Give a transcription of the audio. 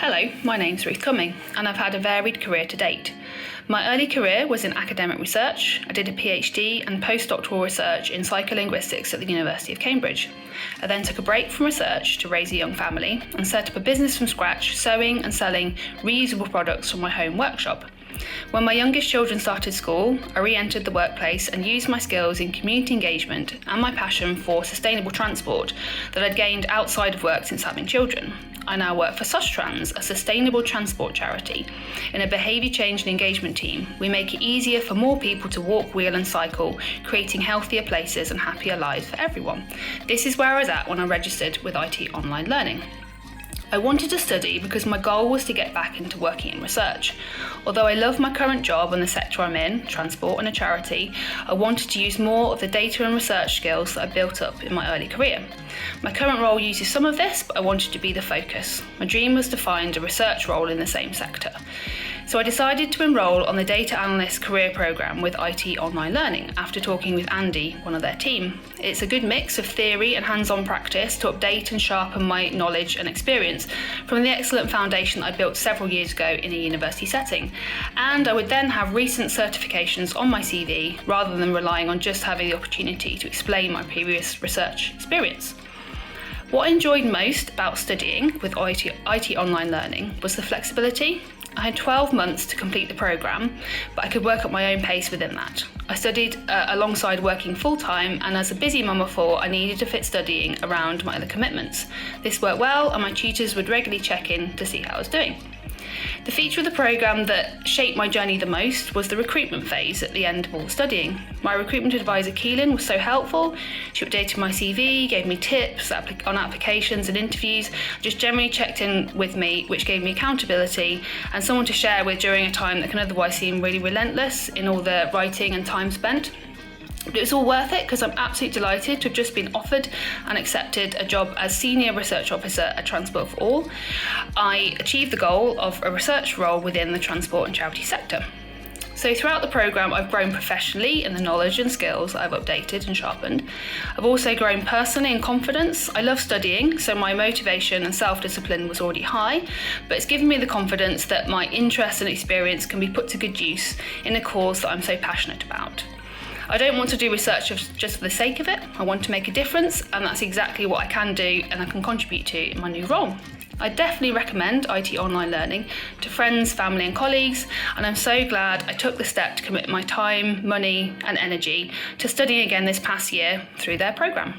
Hello, my name's Ruth and I've had a varied career to date. My early career was in academic research. I did a PhD and postdoctoral research in psycholinguistics at the University of Cambridge. I then took a break from research to raise a young family and set up a business from scratch, sewing and selling reusable products from my home workshop. When my youngest children started school, I re-entered the workplace and used my skills in community engagement and my passion for sustainable transport that I'd gained outside of work since having children. I now work for Sustrans, a sustainable transport charity. In a behaviour change and engagement team, we make it easier for more people to walk, wheel and cycle, creating healthier places and happier lives for everyone. This is where I was at when I registered with IT Online Learning. I wanted to study because my goal was to get back into working in research. Although I love my current job and the sector I'm in, transport and a charity, I wanted to use more of the data and research skills that I built up in my early career. My current role uses some of this, but I wanted to be the focus. My dream was to find a research role in the same sector. So I decided to enrol on the Data Analyst Career Programme with IT Online Learning after talking with Andy, one of their team. It's a good mix of theory and hands-on practice to update and sharpen my knowledge and experience from the excellent foundation I built several years ago in a university setting. And I would then have recent certifications on my CV rather than relying on just having the opportunity to explain my previous research experience. What I enjoyed most about studying with IT Online Learning was the flexibility. I had 12 months to complete the programme, but I could work at my own pace within that. I studied alongside working full-time, and as a busy mum of four, I needed to fit studying around my other commitments. This worked well, and my tutors would regularly check in to see how I was doing. The feature of the programme that shaped my journey the most was the recruitment phase at the end of all the studying. My recruitment advisor Keelan was so helpful. She updated my CV, gave me tips on applications and interviews, just generally checked in with me, which gave me accountability and someone to share with during a time that can otherwise seem really relentless in all the writing and time spent. But it was all worth it because I'm absolutely delighted to have just been offered and accepted a job as Senior Research Officer at Transport for All. I achieved the goal of a research role within the transport and charity sector. So throughout the programme, I've grown professionally in the knowledge and skills I've updated and sharpened. I've also grown personally in confidence. I love studying, so my motivation and self-discipline was already high, but it's given me the confidence that my interest and experience can be put to good use in a cause that I'm so passionate about. I don't want to do research just for the sake of it. I want to make a difference, and that's exactly what I can do and I can contribute to in my new role. I definitely recommend IT Online Learning to friends, family and colleagues, and I'm so glad I took the step to commit my time, money and energy to studying again this past year through their programme.